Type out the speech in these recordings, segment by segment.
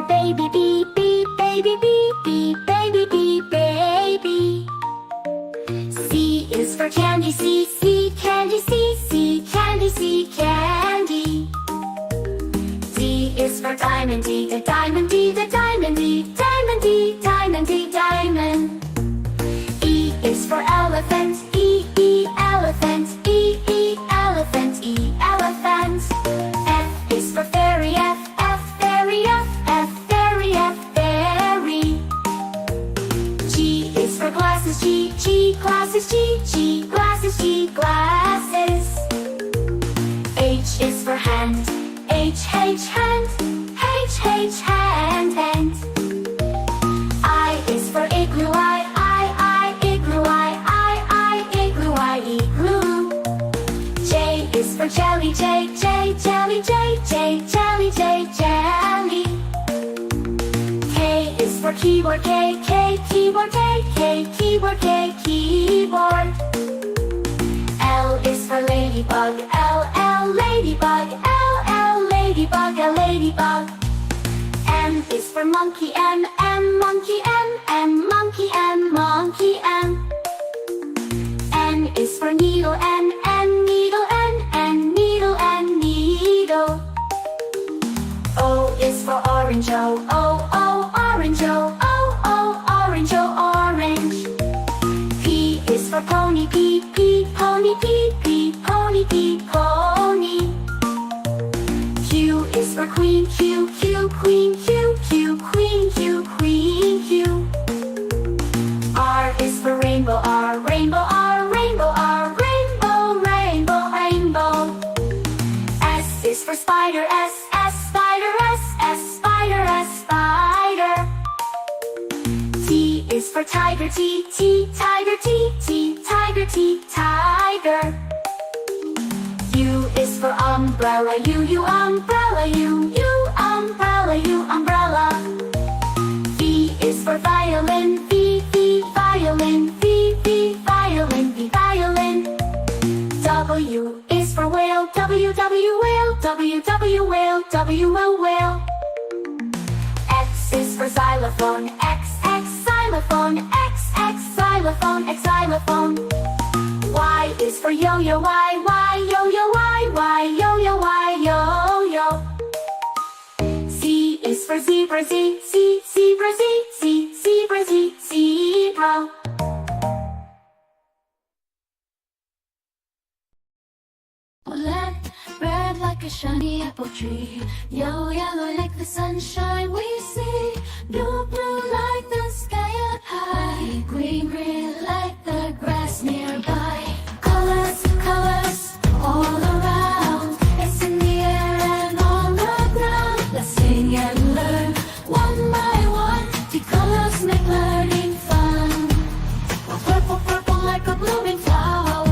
baby, beep, beep, baby, beep, beep, baby, beep, baby. C is for candy, C, C, candy, C, C, candy, C, candy. D is for diamond, D, the diamond, D, the diamond, D, diamond, D, diamond, D, diamond. E is for elephant, E, E, elephant, E, E, elephant, E, elephant. F is for fairy, F, F, fairy, F, F, fairy, F, fairy. G is for glasses, G, G, glasses, G, G, glasses, G, glasses. H is for hand, H, H, hand, H, H, hand, hand. I is for igloo, I, igloo, I, igloo, I, igloo. J is for jelly, J, J, jelly, J, J, jelly, J, jelly. K is for keyboard, K, K, keyboard, K, K, keyboard, K, keyboard. L is for ladybug, L, L, ladybug, L, L, ladybug, L, ladybug. M is for monkey, M, M, monkey, M, M, monkey, M, monkey, M. N is for needle, N, N, needle, N, N, needle, N, needle. O is for orange, O, O, O, orange, O, O, O, orange, O, orange. P is for pony, P, P, pony, P, P, pony, P, pony. Q is for queen, Q, Q, queen, Q, Q, queen, Q, queen, Q. R is for rainbow, R, rainbow, R, rainbow, R, rainbow, rainbow, rainbow. S is for spider, S, S, spider, S, S, spider, S, spider. T is for tiger, T, T, tiger, T, T, tiger, T, tiger. U is for umbrella, U, umbrella, U, umbrella, U, umbrella. V is for violin, V, V, violin, V, V, violin, V, violin. W is for whale, W, W, whale, W, W, whale, W, whale. X is for xylophone, X, X, xylophone, X, X, xylophone, X, xylophone. Y is for yo-yo, Y, Y, yo-yo, Y, Y, yo-yo, Y, yo-yo. Z is for zebra, Z, Z, zebra, Z, Z, zebra, Z, zebra. Black, red like a shiny apple tree. Yellow, yellow like the sunshine we see. Blue, blue like the sky up high. Green, green like the grass nearby. Colors, colors all around. It's in the air and on the ground. Let's sing and learn one by one. The colors make learning fun. Oh, purple, purple like a blooming flower.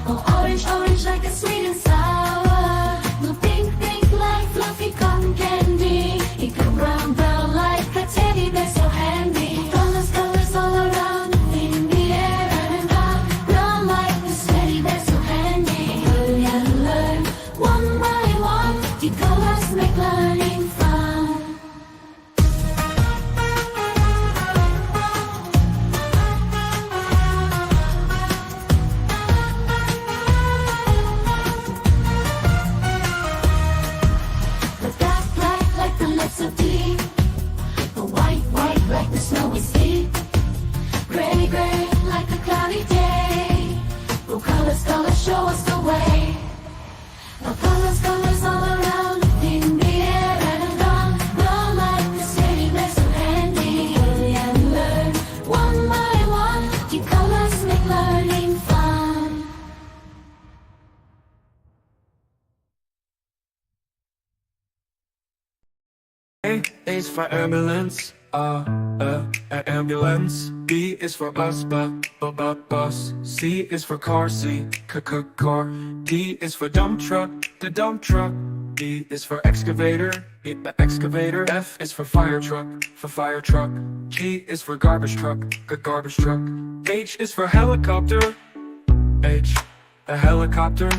Oh, orange, orange like a sweet and sour. Blue, pink, pink like fluffy cotton candy. Eco brown, brown like a teddy bear so handy. Colors, colors all around in the air and round. Brown like this teddy bear so handy. Learn and learn one by one. The colors make learning fun. The black, black like the lips of tea. The white, white like the snowy sea. Gray, gray like a cloudy day. Blue colors, colors show us the way. The colors, colors all around in the air and around. Brown like the city, they're so handy. Learn and learn one by one. The colors make learning fun. A is for ambulance, ambulance. B is for bus, bus. C is for car, C, car. D is for dump truck, the dump truck. E is for excavator, excavator. F is for fire truck, G is for garbage truck, garbage truck. H is for helicopter, H, a helicopter.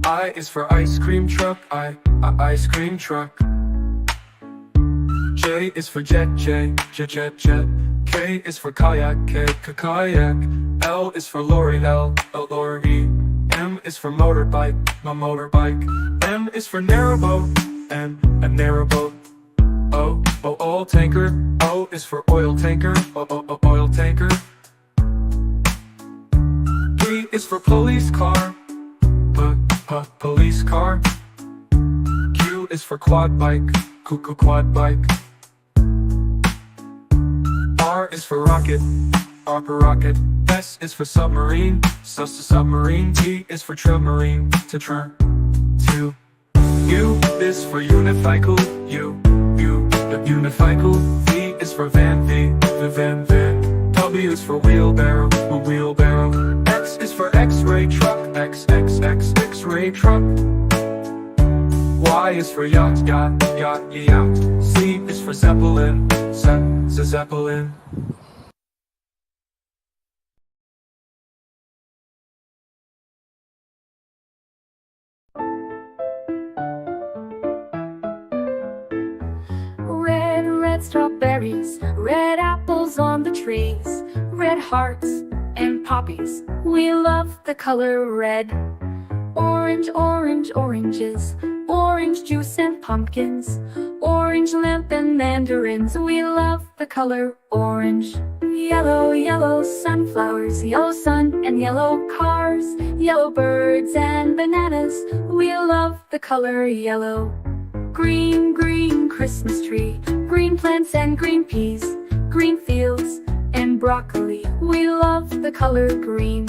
I is for ice cream truck, ice cream truck. J is for jet, jet. K is for kayak, kayak. L is for lorry, lorry. M is for motorbike, motorbike. N is for narrowboat, N, a narrowboat. O, oil tanker. O is for oil tanker, oil tanker. P is for police car, police car. Q is for quad bike, quad bike. R is for rocket, rocket. S is for submarine, submarine. T is for submarine, to. U is for unicycle, unicycle. V is for van, van. W is for wheelbarrow, wheelbarrow. X is for X-ray truck, X-ray truck. Y is for yacht, yacht. Z is for zeppelin, zeppelin. Red strawberries, red apples on the trees, red hearts and poppies. We love the color red. Orange, oranges, orange juice and pumpkins, orange lamp and mandarins. We love the color orange. Yellow sunflowers, yellow sun and yellow cars, yellow birds and bananas. We love the color yellow. Green Christmas tree, green plants and green peas, green fields and broccoli. We love the color green.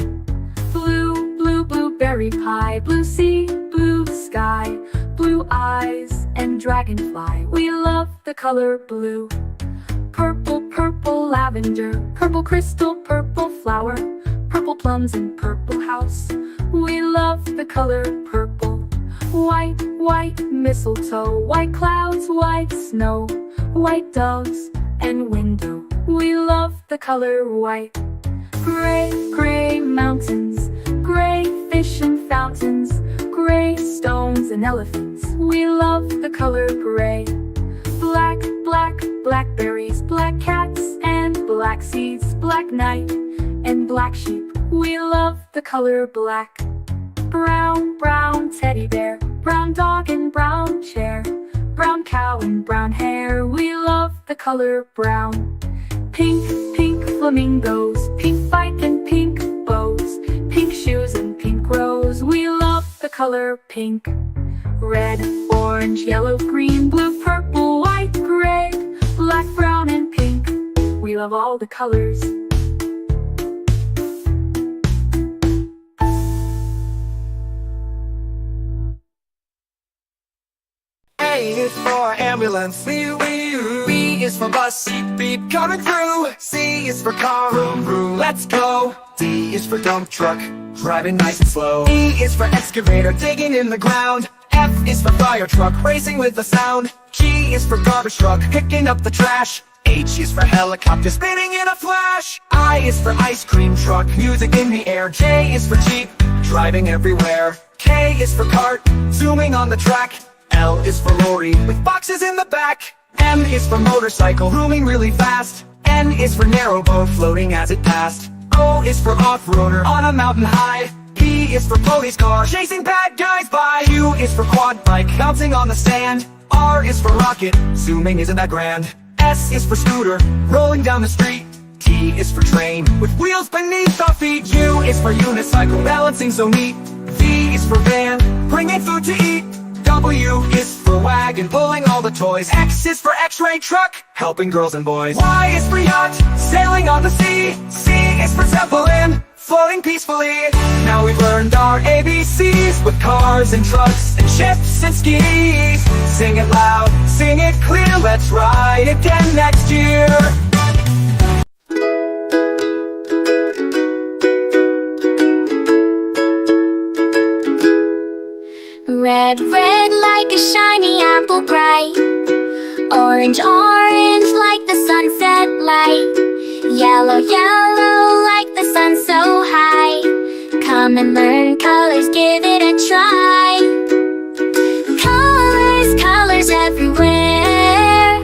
Blue blueberry pie, blue sea, blue sky, blue eyes and dragonfly. We love the color blue. Purple lavender, purple crystal, purple flower, purple plums and purple house. We love the color purple. White mistletoe, white clouds, white snow, white doves and window. We love the color white. Gray mountains, gray fish and fountains, gray stones and elephants. We love the color gray. Blackberries, black cats and black seeds, black night and black sheep. We love the color black. Brown teddy bear, brown dog and brown chair, brown cow and brown hair. We love the color brown. Pink flamingos, pink bike and pink bows, pink shoes and pink rose. We love the color pink. Red, orange, yellow, green, blue, purple, white, gray, black, brown and pink. We love all the colors. A is for ambulance, B is for bus, beep coming through. C is for car, vroom, let's go. D is for dump truck, driving nice and slow. E is for excavator, digging in the ground. F is for fire truck, racing with the sound. G is for garbage truck, picking up the trash. H is for helicopter, spinning in a flash. I is for ice cream truck, music in the air. J is for jeep, driving everywhere. K is for cart, zooming on the track. L is for lorry, with boxes in the back. M is for motorcycle, zooming really fast. N is for narrowboat, floating as it passed. O is for off-roader, on a mountain high. P is for police car, chasing bad guys by. Q is for quad bike, bouncing on the sand. R is for rocket, zooming isn't that grand. S is for scooter, rolling down the street. T is for train, with wheels beneath our feet. U is for unicycle, balancing so neat. V is for van, bringing food to eat. W is for wagon, pulling all the toys. X is for X-ray truck, helping girls and boys. Y is for yacht, sailing on the sea. C is for zeppelin, floating peacefully. Now we've learned our ABCs, with cars and trucks and ships and skis. Sing it loud, sing it clear, let's ride again next year. Red like a shiny apple bright. Orange like the sunset light. Yellow like the sun so high. Come and learn colors, give it a try. Colors everywhere.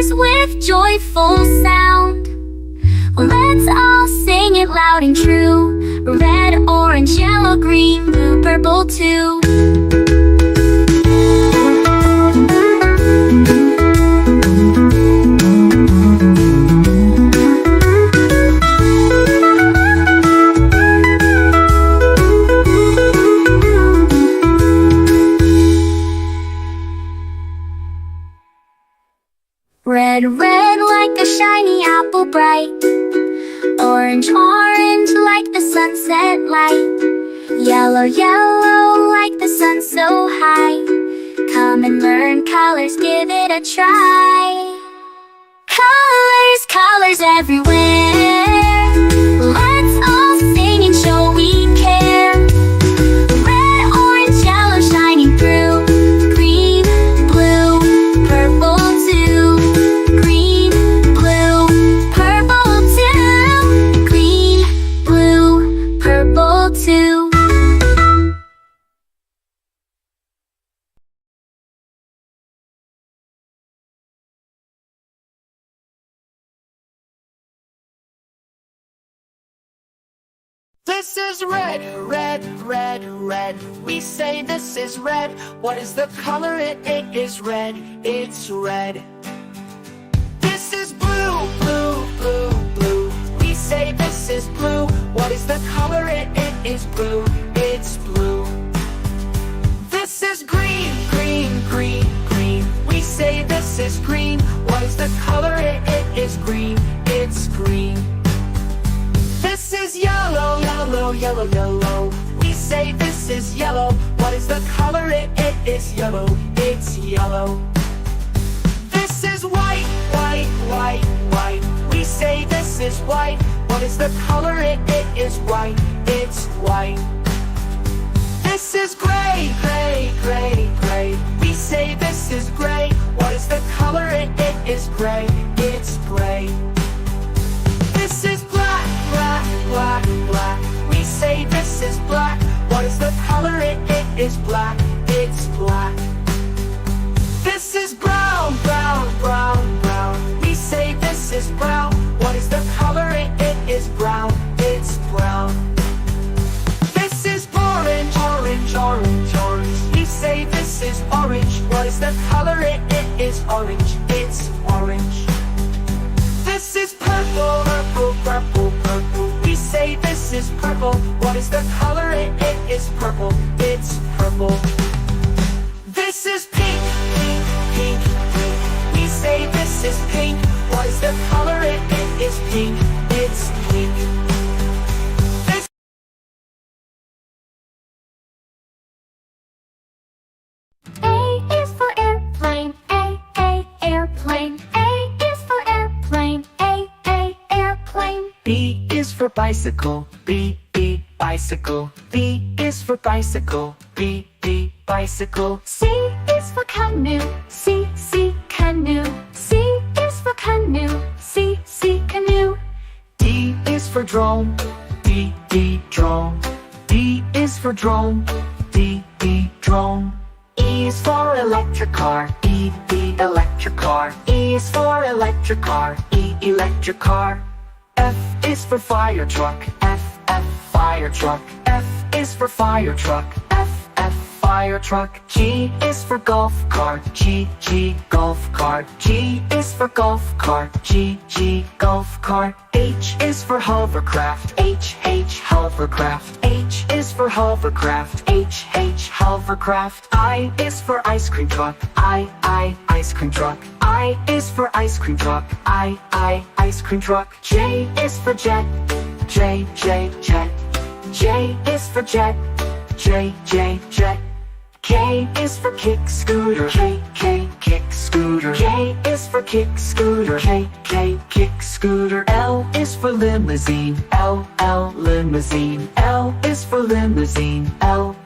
colors with joyful sound. Let's all sing it loud and true. Red, orange, yellow, green, blue, purple too. Red, red like a shiny apple bright. Orange, orange like the sunset light. Yellow, yellow like the sun so high. Come and learn colors, give it a try. Colors, colors everywhere. Let's all sing and show we care. Red, orange, yellow shining through. Green, blue, purple too. Green, blue, purple too. Green, blue, purple too. This is red, red, red, red. We say this is red. What is the color? It is red. It's red. This is blue, blue, blue, blue. We say this is blue. What is the color? It is blue. It's blue. This is green, green, green, green. We say this is green. What is the color? It is green. It's green. This is yellow, yellow, yellow, yellow. We say this is yellow. What is the color? It is yellow. It's yellow. This is white, white, white, white. We say this is white. What is the color? It is white. It's white. This is gray, gray, gray, gray. We say this is gray. What is the color? It is gray. It's gray. This is black, black, black, black. We say this is black. What is the color? It is black. It's black. This is brown, brown, brown, brown. We say this is brown. What is the color? It is brown. It's brown. This is orange, orange, orange, orange. We say this is orange. What is the color? It is orange. It's orange. This is purple, purple, purple, purple. We say this is purple. What is the color? It is purple. It's purple. This is pink, pink, pink, pink. We say this is pink. What is the color? It is pink. It's pink. This A is for airplane. A, airplane. A is for airplane. A, airplane. B is for bicycle. B, bicycle. B is for bicycle. B, bicycle. C is for canoe. C, canoe. C is for canoe. C, canoe. D is for drone. D, drone. D is for drone. D, drone. E is for electric car. E, electric car. E is for electric car. E, electric car. F is for fire truck. F, fire truck. F is for fire truck. F, fire truck. G is for golf cart. G, golf cart. G is for golf cart. G, golf cart. H is for hovercraft. H, hovercraft. H is for hovercraft. H, hovercraft. I is for ice cream truck. I, ice cream truck. I is for ice cream truck. I, ice cream truck. J is for jet. J, jet. J is for jet. J, jet. K is for kick scooter. K, kick scooter. K is for kick scooter. K, kick scooter. L is for limousine. L, limousine. L is for limousine. L,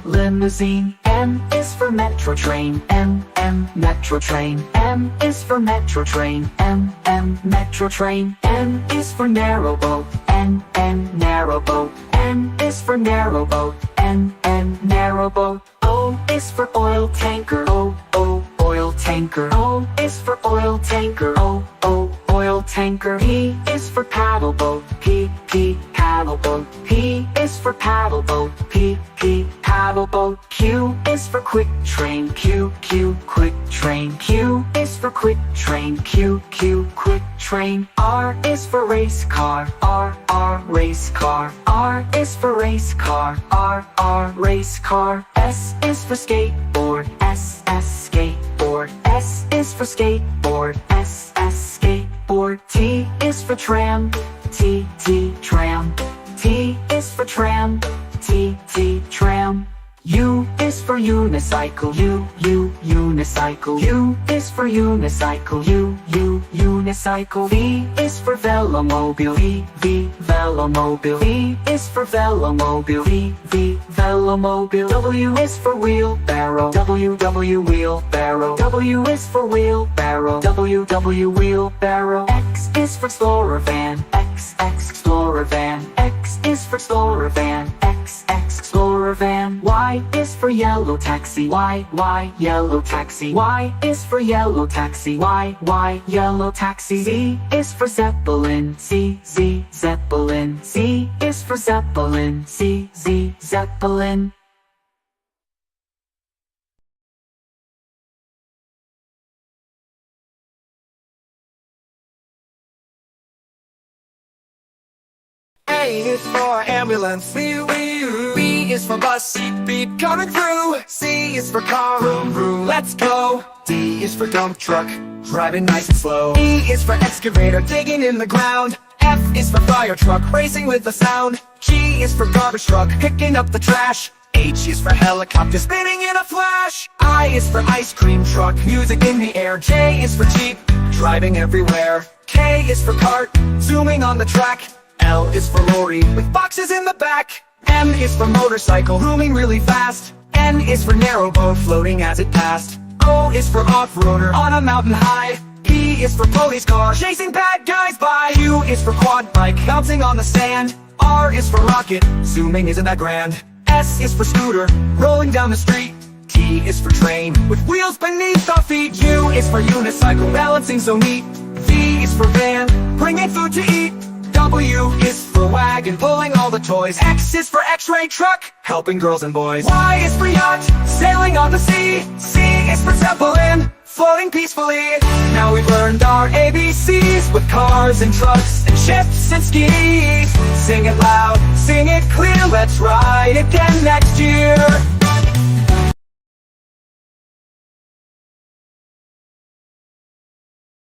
limousine. M is for metro train. M, metro train. M is for metro train. M, metro train. N is for narrow boat. N, narrow boat. N is for narrow boat. N, narrow boat. O is for oil tanker. O, oil tanker. O is for oil tanker. O, oil tanker. P is for paddle boat. P, paddle boat. P is for paddle boat. P, paddle boat. Q is for quick train. Q, quick train. Q is for quick train. Q, quick train. R is for race car. R, race car. R is for race car. R, race car. S is for skateboard. S, skateboard. S is for skateboard. S, skateboard. T is for tram. T, tram. T is for tram. T, tram. U is for unicycle. U, unicycle. U is for unicycle. U, unicycle. V is for velomobile. V, velomobile. V is for velomobile. V, velomobile. W is for wheelbarrow. W, wheelbarrow. W is for wheelbarrow. W, wheelbarrow. X is for explorer van. X, explorer van. X is for explorer van. X, explorer van. Y is for yellow taxi. Y, yellow taxi. Y is for yellow taxi. Y, yellow taxi. Z is for zeppelin. Z, zeppelin. Z is for zeppelin. Z, zeppelin. A is for ambulance. B is for bus. Beep, beep, coming through. C is for car. Vroom, vroom, let's go. D is for dump truck, driving nice and slow. E is for excavator, digging in the ground. F is for fire truck, racing with the sound. G is for garbage truck, picking up the trash. H is for helicopter, spinning in a flash. I is for ice cream truck, music in the air. J is for jeep, driving everywhere. K is for cart, zooming on the track. L is for lorry, with boxes in the back. M is for motorcycle, zooming really fast. N is for narrow boat, floating as it passed. O is for off-roader, on a mountain high. P is for police car, chasing bad guys by. Q is for quad bike, bouncing on the sand. R is for rocket, zooming isn't that grand. S is for scooter, rolling down the street. T is for train, with wheels beneath our feet. U is for unicycle, balancing so neat. V is for van, bringing food to eat. W is for wagon, pulling all the toys. X is for x-ray truck, helping girls and boys. Y is for yacht, sailing on the sea. C is for zeppelin, floating peacefully. Now we've learned our ABCs with cars and trucks and ships and skis. Sing it loud, sing it clear, let's ride again next year.